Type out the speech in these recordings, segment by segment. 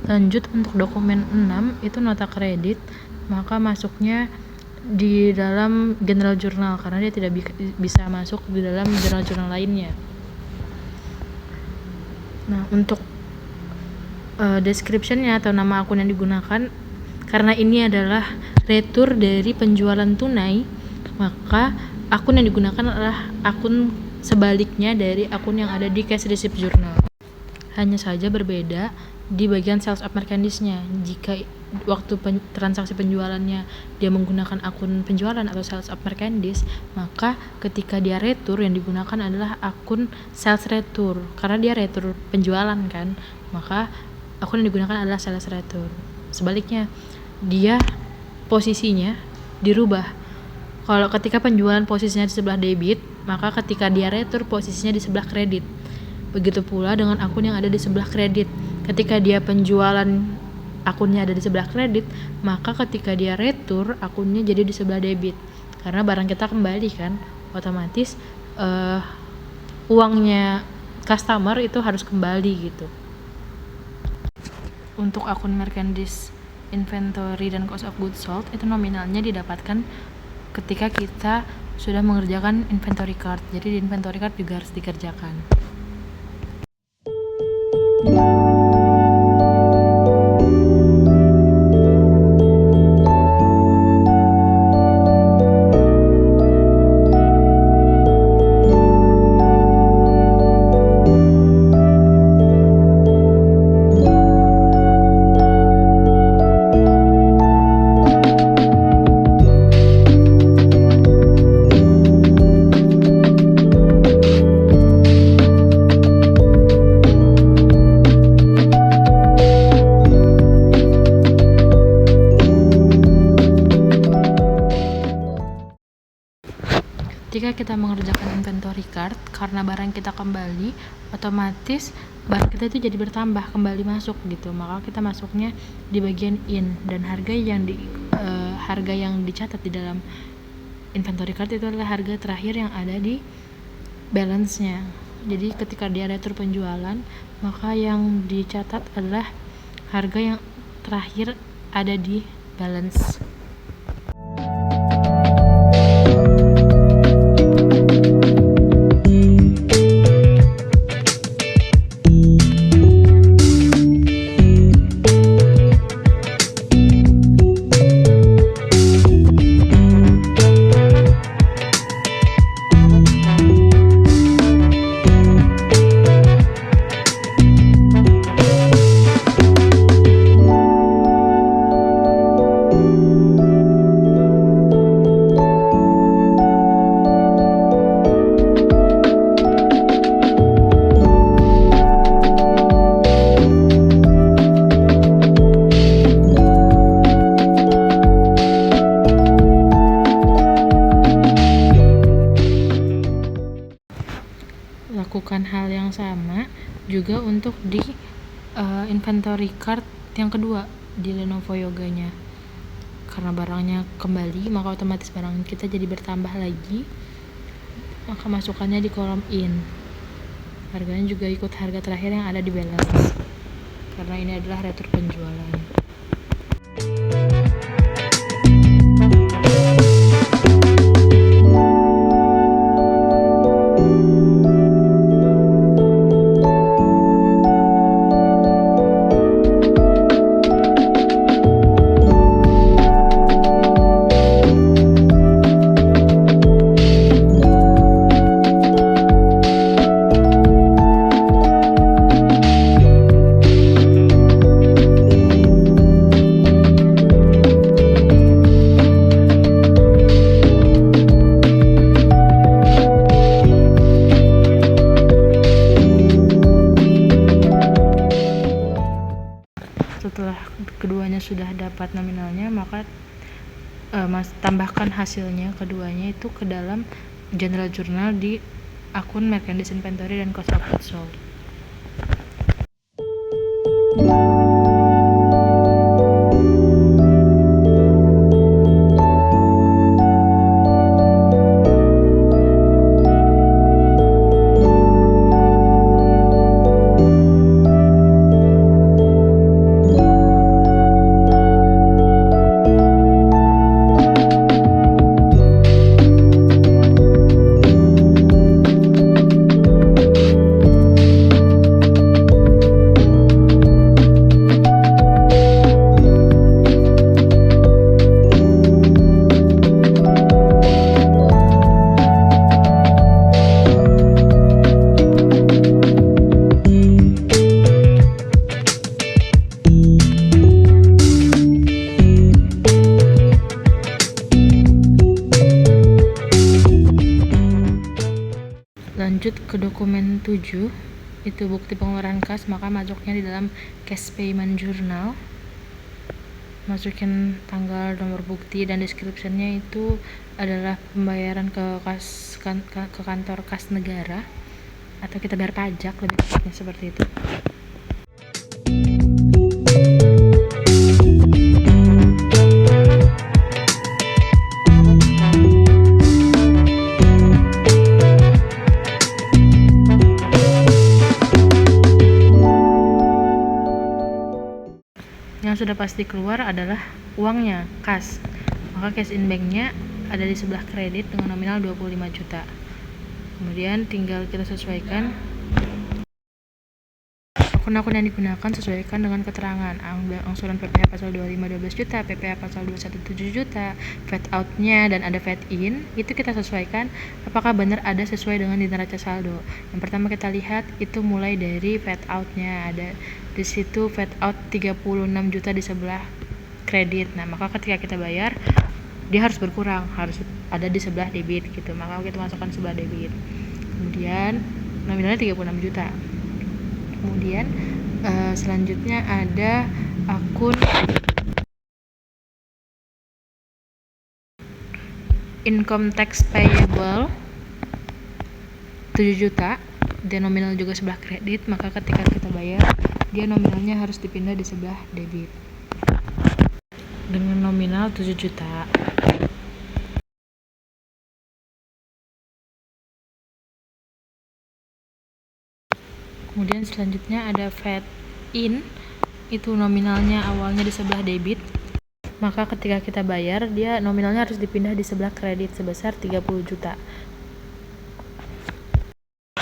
Lanjut untuk dokumen 6 itu nota kredit, maka masuknya di dalam general journal karena dia tidak bisa masuk di dalam jurnal-jurnal lainnya. Nah, untuk description-nya atau nama akun yang digunakan, karena ini adalah retur dari penjualan tunai, maka akun yang digunakan adalah akun sebaliknya dari akun yang ada di cash receipt journal. Hanya saja berbeda di bagian sales of merchandise-nya. Jika waktu transaksi penjualannya dia menggunakan akun penjualan atau sales of merchandise, maka ketika dia retur yang digunakan adalah akun sales retur karena dia retur penjualan kan, maka akun yang digunakan adalah sales retur. Sebaliknya, dia posisinya dirubah. Kalau ketika penjualan posisinya di sebelah debit, maka ketika dia retur posisinya di sebelah kredit. Begitu pula dengan akun yang ada di sebelah kredit. Ketika dia penjualan akunnya ada di sebelah kredit, maka ketika dia retur akunnya jadi di sebelah debit. Karena barang kita kembali kan, otomatis uangnya customer itu harus kembali gitu. Untuk akun merchandise, inventory, dan cost of goods sold itu nominalnya didapatkan ketika kita sudah mengerjakan inventory card. Jadi di inventory card juga harus dikerjakan. Ketika kita mengerjakan inventory card, karena barang kita kembali, otomatis barang kita itu jadi bertambah, kembali masuk gitu. Maka kita masuknya di bagian in, dan harga yang dicatat di dalam inventory card itu adalah harga terakhir yang ada di balance-nya. Jadi ketika dia retur penjualan, maka yang dicatat adalah harga yang terakhir ada di balance. Lakukan hal yang sama juga untuk di inventory card yang kedua di Lenovo Yoga-nya. Karena barangnya kembali, maka otomatis barang kita jadi bertambah lagi, maka masukannya di kolom in. Harganya juga ikut harga terakhir yang ada di balance, karena ini adalah retur penjualan. Setelah keduanya sudah dapat nominalnya, maka tambahkan hasilnya keduanya itu ke dalam general journal di akun merchandise inventory dan cost of goods sold. Lanjut ke dokumen 7, itu bukti pengeluaran kas, maka masuknya di dalam cash payment journal. Masukin tanggal, nomor bukti, dan description-nya itu adalah pembayaran ke ke kantor kas negara, atau kita bayar pajak, lebih tepatnya seperti itu. Yang sudah pasti keluar adalah uangnya, kas. Maka cash in bank-nya ada di sebelah kredit dengan nominal 25 juta. Kemudian tinggal kita sesuaikan akun-akun yang digunakan, sesuaikan dengan keterangan. Angsuran PPh pasal 25 12 juta, PPh pasal 21 7 juta, VAT out-nya dan ada VAT in, itu kita sesuaikan apakah benar ada sesuai dengan di neraca saldo. Yang pertama kita lihat itu mulai dari VAT out-nya, ada di situ VAT out 36 juta di sebelah kredit. Nah, maka ketika kita bayar dia harus berkurang, harus ada di sebelah debit gitu. Maka kita masukkan sebelah debit. Kemudian nominalnya 36 juta. Kemudian selanjutnya ada akun income tax payable 7 juta, dan nominal juga sebelah kredit. Maka ketika kita bayar dia nominalnya harus dipindah di sebelah debit dengan nominal 7 juta. Kemudian selanjutnya ada VAT in, itu nominalnya awalnya di sebelah debit, maka ketika kita bayar dia nominalnya harus dipindah di sebelah kredit sebesar 30 juta.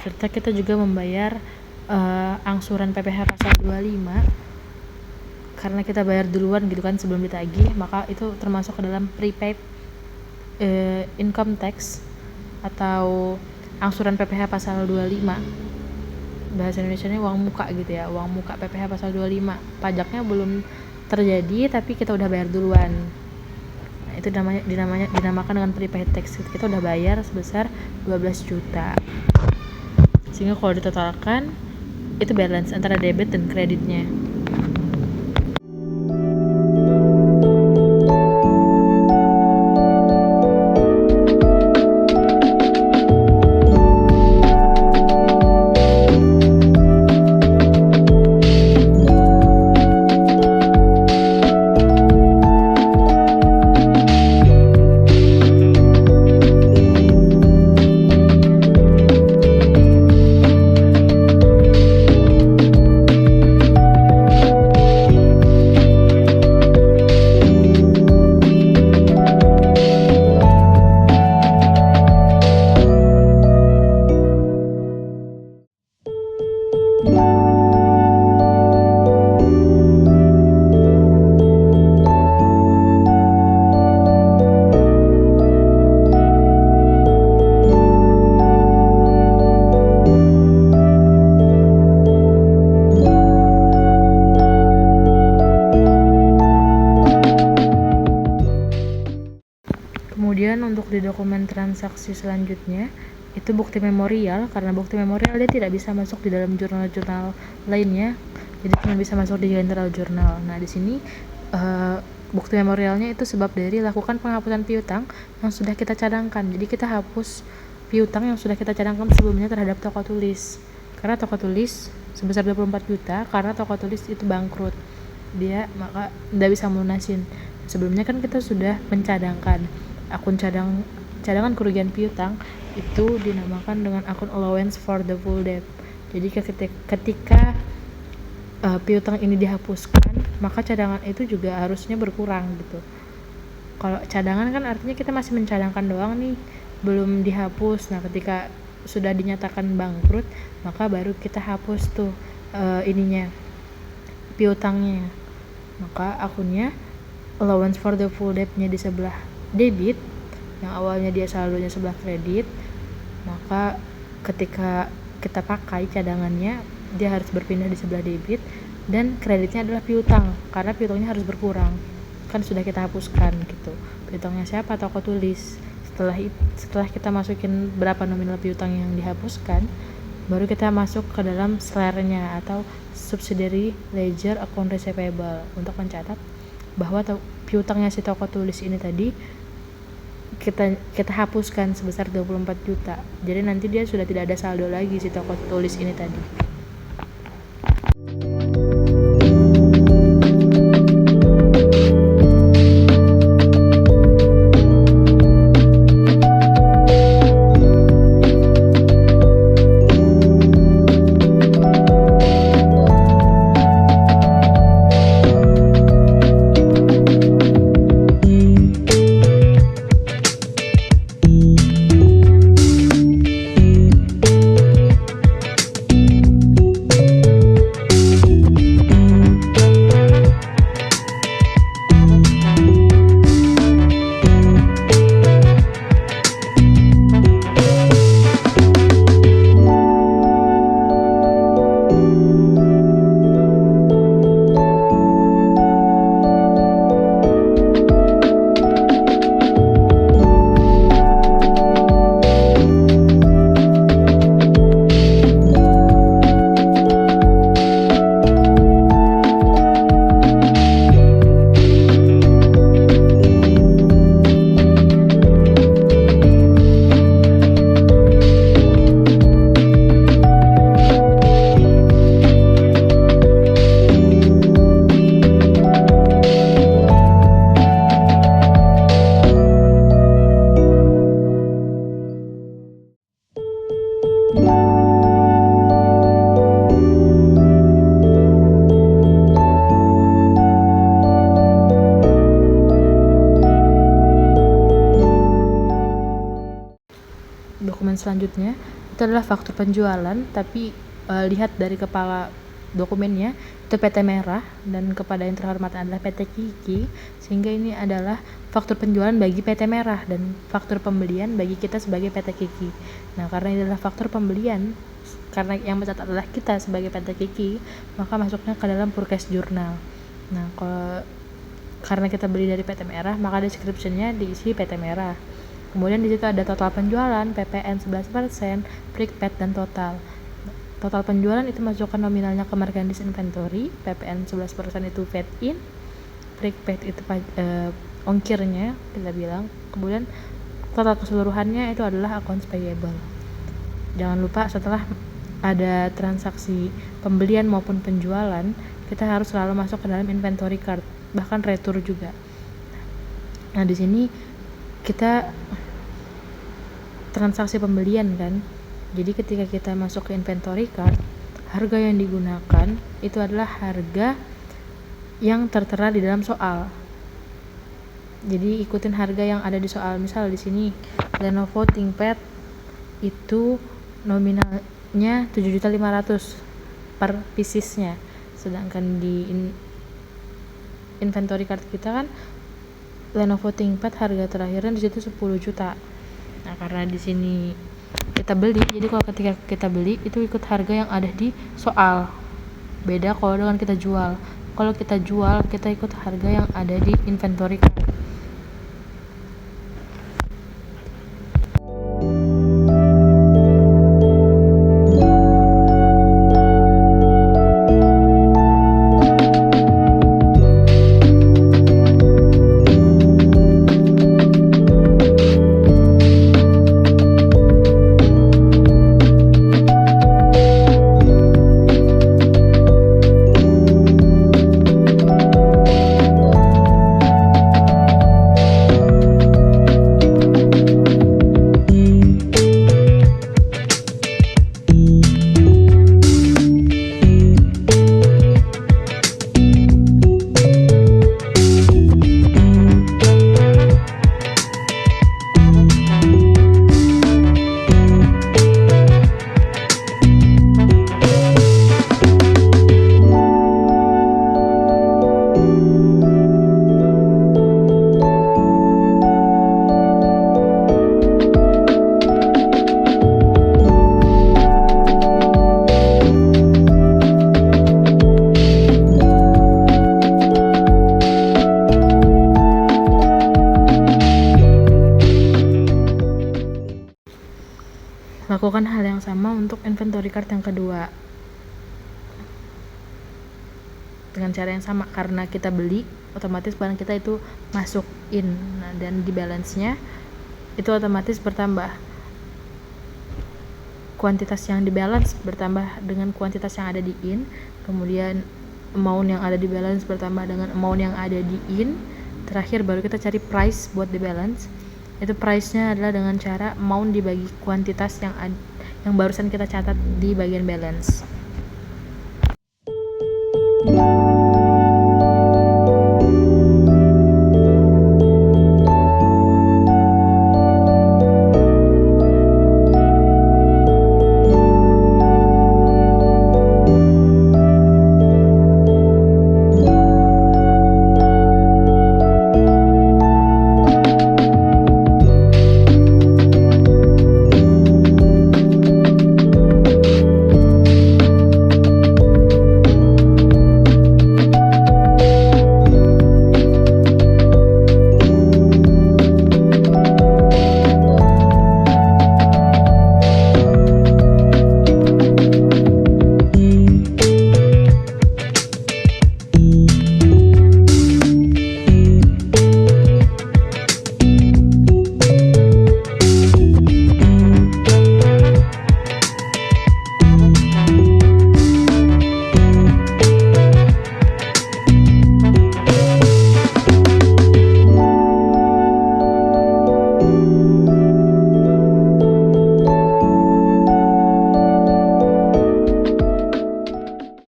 Serta kita juga membayar angsuran PPh pasal 25 karena kita bayar duluan gitu kan sebelum ditagih, maka itu termasuk ke dalam prepaid income tax atau angsuran PPh pasal 25. Bahasa Indonesianya uang muka gitu ya, uang muka PPh pasal 25. Pajaknya belum terjadi tapi kita udah bayar duluan. Nah, itu dinamakan dengan prepaid tax. Kita udah bayar sebesar 12 juta. Sehingga kalau ditotalkan itu balance antara debit dan kreditnya. Kemudian untuk di dokumen transaksi selanjutnya itu bukti memorial, karena bukti memorial dia tidak bisa masuk di dalam jurnal-jurnal lainnya, jadi cuma bisa masuk di general journal. Nah di sini bukti memorialnya itu sebab dari lakukan penghapusan piutang yang sudah kita cadangkan. Jadi kita hapus piutang yang sudah kita cadangkan sebelumnya terhadap toko tulis, karena toko tulis sebesar 24 juta karena toko tulis itu bangkrut, dia maka tidak bisa melunasin. Sebelumnya kan kita sudah mencadangkan. Akun cadangan kerugian piutang itu dinamakan dengan akun allowance for the full debt. Jadi ketika piutang ini dihapuskan, maka cadangan itu juga harusnya berkurang gitu. Kalau cadangan kan artinya kita masih mencadangkan doang nih, belum dihapus. Nah ketika sudah dinyatakan bangkrut, maka baru kita hapus tuh piutangnya. Maka akunnya allowance for the full debt-nya di sebelah debit, yang awalnya dia saldonya sebelah kredit, maka ketika kita pakai cadangannya dia harus berpindah di sebelah debit, dan kreditnya adalah piutang karena piutangnya harus berkurang, kan sudah kita hapuskan gitu. Piutangnya siapa? Toko tulis. Setelah kita masukin berapa nominal piutang yang dihapuskan, baru kita masuk ke dalam SLAR-nya atau subsidiary ledger account receivable untuk mencatat bahwa piutangnya si toko tulis ini tadi kita hapuskan sebesar 24 juta. Jadi nanti dia sudah tidak ada saldo lagi si toko tulis ini tadi. Dokumen selanjutnya itu adalah faktur penjualan, tapi lihat dari kepala dokumennya itu PT Merah dan kepada yang terhormat adalah PT Kiki, sehingga ini adalah faktur penjualan bagi PT Merah dan faktur pembelian bagi kita sebagai PT Kiki. Nah, karena ini adalah faktur pembelian, karena yang mencatat adalah kita sebagai PT Kiki, maka masuknya ke dalam purchase journal. Nah, karena kita beli dari PT Merah, maka description-nya diisi PT Merah. Kemudian di situ ada total penjualan, PPN 11%, prepaid dan total. Total penjualan itu masukkan nominalnya ke merchandise inventory, PPN 11% itu paid in, prepaid itu ongkirnya kita bilang. Kemudian total keseluruhannya itu adalah accounts payable. Jangan lupa setelah ada transaksi pembelian maupun penjualan, kita harus selalu masuk ke dalam inventory card, bahkan retur juga. Nah, di sini kita transaksi pembelian kan, jadi ketika kita masuk ke inventory card, harga yang digunakan itu adalah harga yang tertera di dalam soal. Jadi ikutin harga yang ada di soal. Misal di sini Lenovo ThinkPad itu nominalnya 7.500.000 per piecesnya, sedangkan di inventory card kita kan Lenovo ThinkPad harga terakhirnya di situ 10 juta. Nah, karena di sini kita beli, jadi kalau ketika kita beli itu ikut harga yang ada di soal. Beda kalau dengan kita jual. Kalau kita jual, kita ikut harga yang ada di inventory card. sama untuk inventory card yang kedua dengan cara yang sama, karena kita beli otomatis barang kita itu masuk in, dan di balance nya itu otomatis bertambah, kuantitas yang di balance bertambah dengan kuantitas yang ada di in, kemudian amount yang ada di balance bertambah dengan amount yang ada di in, terakhir baru kita cari price buat di balance. Itu price nya adalah dengan cara amount dibagi kuantitas yang barusan kita catat di bagian balance.